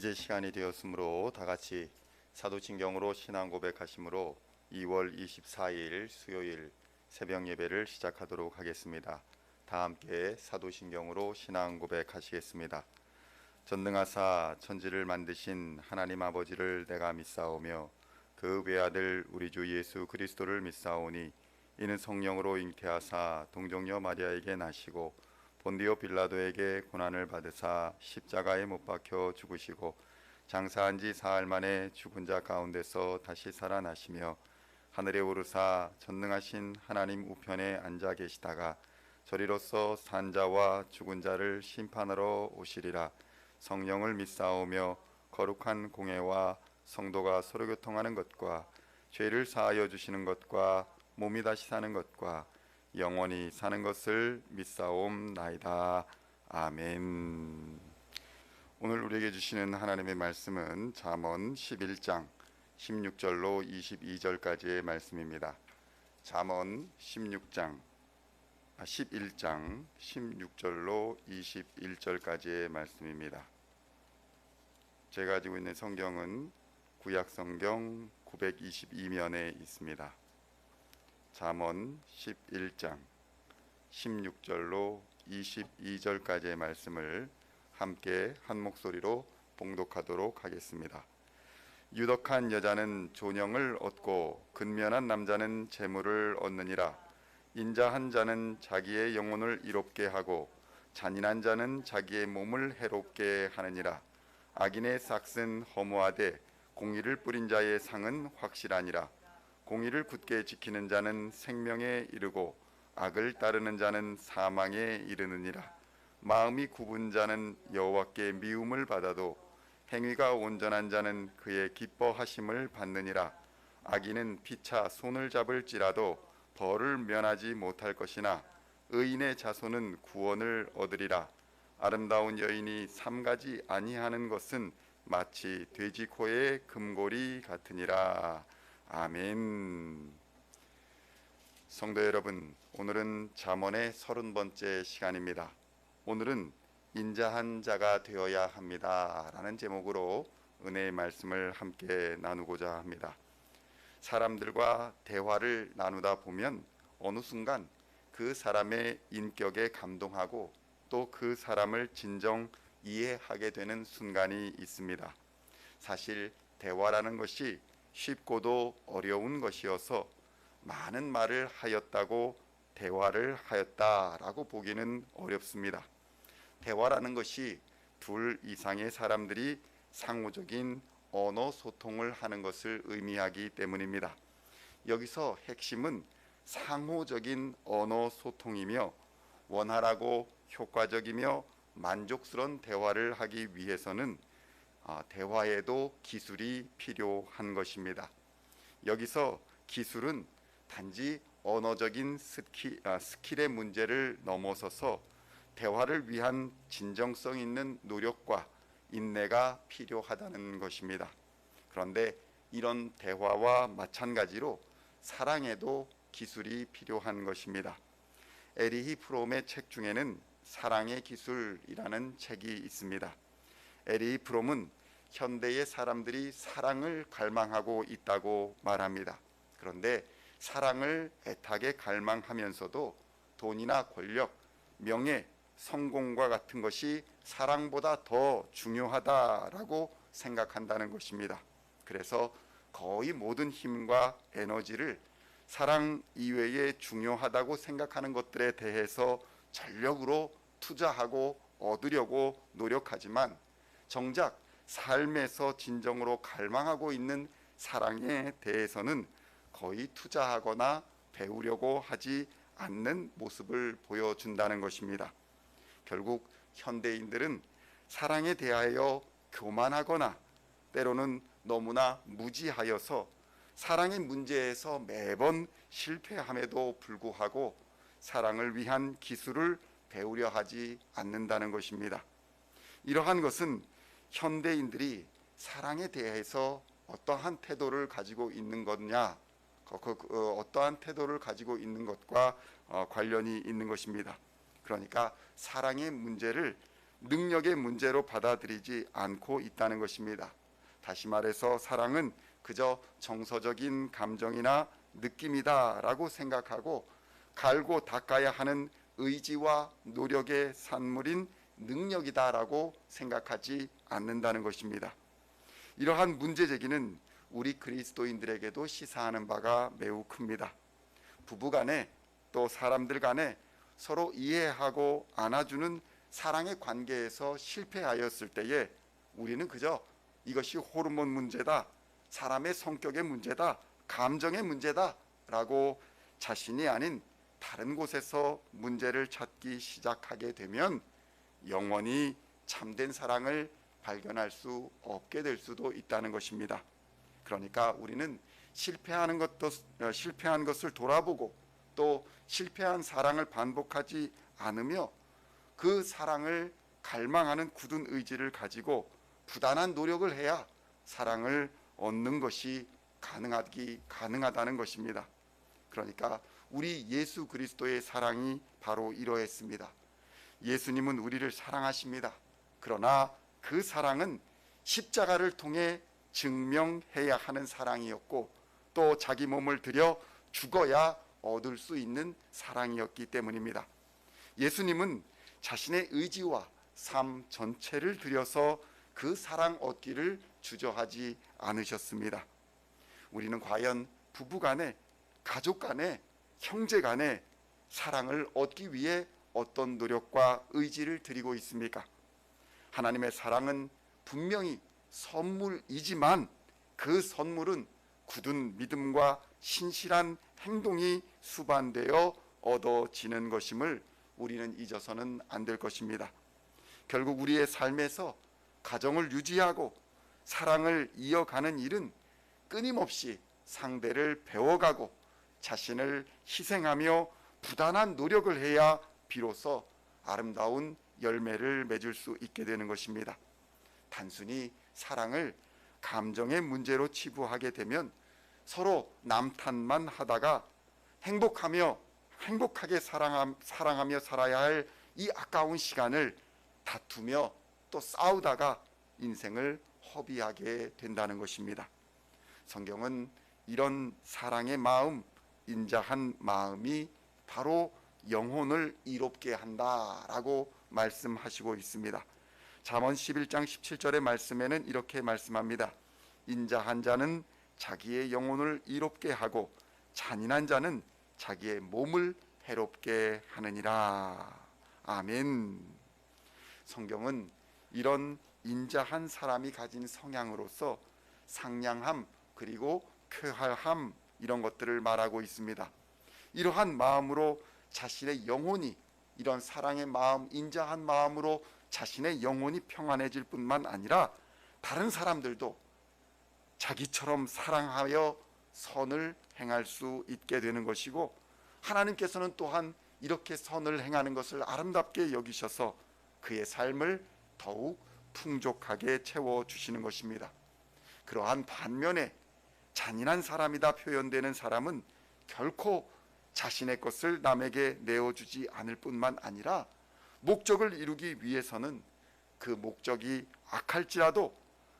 이제 시간이 되었으므로 다 같이 사도신경으로 신앙 고백하심으로 2월 24일 수요일 새벽 예배를 시작하도록 하겠습니다. 다 함께 사도신경으로 신앙 고백하시겠습니다. 전능하사 천지를 만드신 하나님 아버지를 내가 믿사오며 그 외아들 우리 주 예수 그리스도를 믿사오니 이는 성령으로 잉태하사 동정녀 마리아에게 나시고 본디오 빌라도에게 고난을 받으사 십자가에 못 박혀 죽으시고 장사한 지 사흘 만에 죽은 자 가운데서 다시 살아나시며 하늘에 오르사 전능하신 하나님 우편에 앉아 계시다가 저리로서 산 자와 죽은 자를 심판하러 오시리라. 성령을 믿사오며 거룩한 공회와 성도가 서로 교통하는 것과 죄를 사하여 주시는 것과 몸이 다시 사는 것과 영원히 사는 것을 믿사옵나이다. 아멘. 오늘 우리에게 주시는 하나님의 말씀은 잠언 11장 16절로 22절까지의 말씀입니다. 잠언 11장 16절로 21절까지의 말씀입니다. 제가 가지고 있는 성경은 구약성경 922면에 있습니다. 잠언 11장 16절로 22절까지의 말씀을 함께 한 목소리로 봉독하도록 하겠습니다. 유덕한 여자는 존영을 얻고 근면한 남자는 재물을 얻느니라. 인자한 자는 자기의 영혼을 이롭게 하고 잔인한 자는 자기의 몸을 해롭게 하느니라. 악인의 삭은 허무하되 공의를 뿌린 자의 상은 확실하니라. 공의를 굳게 지키는 자는 생명에 이르고 악을 따르는 자는 사망에 이르느니라. 마음이 굽은 자는 여호와께 미움을 받아도 행위가 온전한 자는 그의 기뻐하심을 받느니라. 악인은 피차 손을 잡을지라도 벌을 면하지 못할 것이나 의인의 자손은 구원을 얻으리라. 아름다운 여인이 삼가지 아니하는 것은 마치 돼지 코의 금고리 같으니라. 아멘. 성도 여러분, 오늘은 잠언의 30번째 시간입니다. 오늘은 인자한 자가 되어야 합니다 라는 제목으로 은혜의 말씀을 함께 나누고자 합니다. 사람들과 대화를 나누다 보면 어느 순간 그 사람의 인격에 감동하고 또 그 사람을 진정 이해하게 되는 순간이 있습니다. 사실 대화라는 것이 쉽고도 어려운 것이어서 많은 말을 하였다고 대화를 하였다라고 보기는 어렵습니다. 대화라는 것이 둘 이상의 사람들이 상호적인 언어 소통을 하는 것을 의미하기 때문입니다. 여기서 핵심은 상호적인 언어 소통이며 원활하고 효과적이며 만족스러운 대화를 하기 위해서는 대화에도 기술이 필요한 것입니다. 여기서 기술은 단지 언어적인 스킬의 문제를 넘어서서 대화를 위한 진정성 있는 노력과 인내가 필요하다는 것입니다. 그런데 이런 대화와 마찬가지로 사랑에도 기술이 필요한 것입니다. 에리히 프롬의 책 중에는 사랑의 기술이라는 책이 있습니다. 에리히 프롬은 현대의 사람들이 사랑을 갈망하고 있다고 말합니다. 그런데 사랑을 애타게 갈망하면서도 돈이나 권력, 명예, 성공과 같은 것이 사랑보다 더 중요하다라고 생각한다는 것입니다. 그래서 거의 모든 힘과 에너지를 사랑 이외에 중요하다고 생각하는 것들에 대해서 전력으로 투자하고 얻으려고 노력하지만 정작 삶에서 진정으로 갈망하고 있는 사랑에 대해서는 거의 투자하거나 배우려고 하지 않는 모습을 보여준다는 것입니다. 결국 현대인들은 사랑에 대하여 교만하거나 때로는 너무나 무지하여서 사랑의 문제에서 매번 실패함에도 불구하고 사랑을 위한 기술을 배우려 하지 않는다는 것입니다. 이러한 것은 현대인들이 사랑에 대해서 어떠한 태도를 가지고 있는 거냐, 어떠한 태도를 가지고 있는 것과 관련이 있는 것입니다. 그러니까 사랑의 문제를 능력의 문제로 받아들이지 않고 있다는 것입니다. 다시 말해서 사랑은 그저 정서적인 감정이나 느낌이다라고 생각하고 갈고 닦아야 하는 의지와 노력의 산물인 능력이다라고 생각하지 않는다는 것입니다. 이러한 문제 제기는 우리 그리스도인들에게도 시사하는 바가 매우 큽니다. 부부간에 또 사람들 간에 서로 이해하고 안아주는 사랑의 관계에서 실패하였을 때에 우리는 그저 이것이 호르몬 문제다, 사람의 성격의 문제다, 감정의 문제다 라고 자신이 아닌 다른 곳에서 문제를 찾기 시작하게 되면 영원히 참된 사랑을 발견할 수 없게 될 수도 있다는 것입니다. 그러니까 우리는 실패한 것을 돌아보고 또 실패한 사랑을 반복하지 않으며 그 사랑을 갈망하는 굳은 의지를 가지고 부단한 노력을 해야 사랑을 얻는 것이 가능하다는 것입니다. 그러니까 우리 예수 그리스도의 사랑이 바로 이러했습니다. 예수님은 우리를 사랑하십니다. 그러나 그 사랑은 십자가를 통해 증명해야 하는 사랑이었고 또 자기 몸을 들여 죽어야 얻을 수 있는 사랑이었기 때문입니다. 예수님은 자신의 의지와 삶 전체를 들여서 그 사랑 얻기를 주저하지 않으셨습니다. 우리는 과연 부부간에, 가족간에, 형제간에 사랑을 얻기 위해 어떤 노력과 의지를 들이고 있습니까? 하나님의 사랑은 분명히 선물이지만 그 선물은 굳은 믿음과 신실한 행동이 수반되어 얻어지는 것임을 우리는 잊어서는 안 될 것입니다. 결국 우리의 삶에서 가정을 유지하고 사랑을 이어가는 일은 끊임없이 상대를 배워가고 자신을 희생하며 부단한 노력을 해야 비로소 아름다운 열매를 맺을 수 있게 되는 것입니다. 단순히 사랑을 감정의 문제로 치부하게 되면 서로 남탓만 하다가 행복하게 사랑하며 살아야 할 이 아까운 시간을 다투며 또 싸우다가 인생을 허비하게 된다는 것입니다. 성경은 이런 사랑의 마음, 인자한 마음이 바로 영혼을 이롭게 한다라고 말씀하시고 있습니다. 잠언 11장 17절의 말씀에는 이렇게 말씀합니다. 인자한 자는 자기의 영혼을 이롭게 하고 잔인한 자는 자기의 몸을 해롭게 하느니라. 아멘. 성경은 이런 인자한 사람이 가진 성향으로서 상냥함 그리고 쾌활함 이런 것들을 말하고 있습니다. 이러한 마음으로 자신의 영혼이 이런 사랑의 마음, 인자한 마음으로 자신의 영혼이 평안해질 뿐만 아니라 다른 사람들도 자기처럼 사랑하여 선을 행할 수 있게 되는 것이고 하나님께서는 또한 이렇게 선을 행하는 것을 아름답게 여기셔서 그의 삶을 더욱 풍족하게 채워주시는 것입니다. 그러한 반면에 잔인한 사람이다 표현되는 사람은 결코 자신의 것을 남에게 내어주지 않을 뿐만 아니라 목적을 이루기 위해서는 그 목적이 악할지라도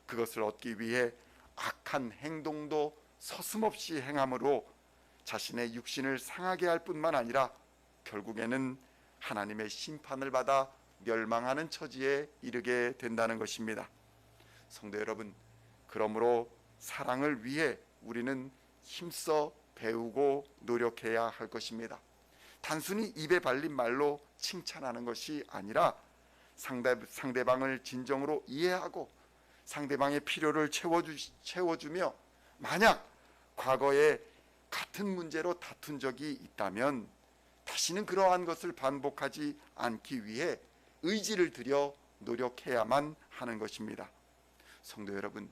그것을 얻기 위해 악한 행동도 서슴없이 행함으로 자신의 육신을 상하게 할 뿐만 아니라 결국에는 하나님의 심판을 받아 멸망하는 처지에 이르게 된다는 것입니다. 성도 여러분, 그러므로 사랑을 위해 우리는 힘써 배우고 노력해야 할 것입니다. 단순히 입에 발린 말로 칭찬하는 것이 아니라 상대방을 진정으로 이해하고 상대방의 필요를 채워주며 만약 과거에 같은 문제로 다툰 적이 있다면 다시는 그러한 것을 반복하지 않기 위해 의지를 들여 노력해야만 하는 것입니다. 성도 여러분,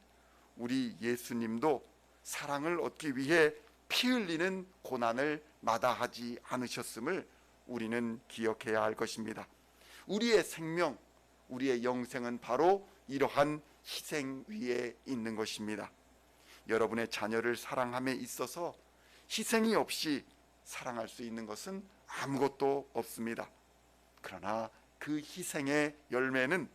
우리 예수님도 사랑을 얻기 위해 피 흘리는 고난을 마다하지 않으셨음을 우리는 기억해야 할 것입니다. 우리의 생명, 우리의 영생은 바로 이러한 희생 위에 있는 것입니다. 여러분의 자녀를 사랑함에 있어서 희생이 없이 사랑할 수 있는 것은 아무것도 없습니다. 그러나 그 희생의 열매는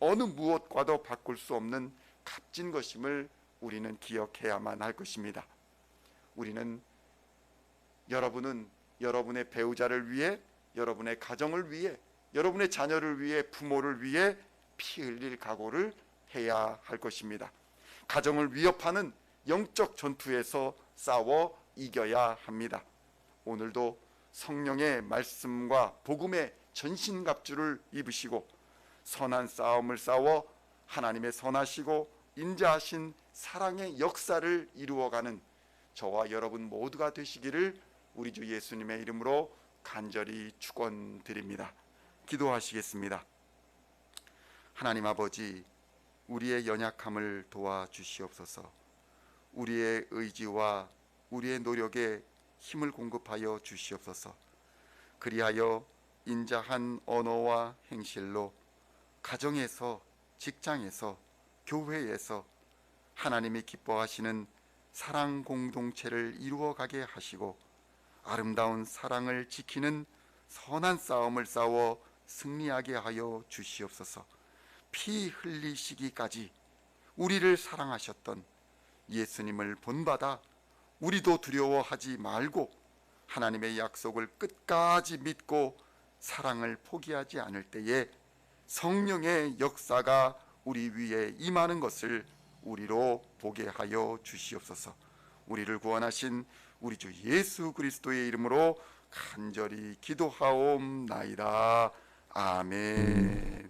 어느 무엇과도 바꿀 수 없는 값진 것임을 우리는 기억해야만 할 것입니다. 여러분은 여러분의 배우자를 위해, 여러분의 가정을 위해, 여러분의 자녀를 위해, 부모를 위해 피 흘릴 각오를 해야 할 것입니다. 가정을 위협하는 영적 전투에서 싸워 이겨야 합니다. 오늘도 성령의 말씀과 복음의 전신갑주를 입으시고 선한 싸움을 싸워 하나님의 선하시고 인자하신 사랑의 역사를 이루어가는 저와 여러분 모두가 되시기를 우리 주 예수님의 이름으로 간절히 축원드립니다. 기도하시겠습니다. 하나님 아버지, 우리의 연약함을 도와주시옵소서. 우리의 의지와 우리의 노력에 힘을 공급하여 주시옵소서. 그리하여 인자한 언어와 행실로 가정에서, 직장에서, 교회에서 하나님이 기뻐하시는 사랑 공동체를 이루어가게 하시고 아름다운 사랑을 지키는 선한 싸움을 싸워 승리하게 하여 주시옵소서. 피 흘리시기까지 우리를 사랑하셨던 예수님을 본받아 우리도 두려워하지 말고 하나님의 약속을 끝까지 믿고 사랑을 포기하지 않을 때에 성령의 역사가 우리 위에 임하는 것을 우리로 보게 하여 주시옵소서. 우리를 구원하신 우리 주 예수 그리스도의 이름으로 간절히 기도하옵나이다. 아멘.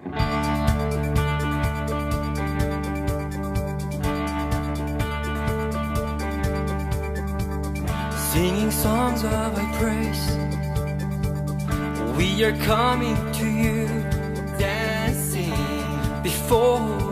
Singing songs of thy praise, we are coming to you, dancing before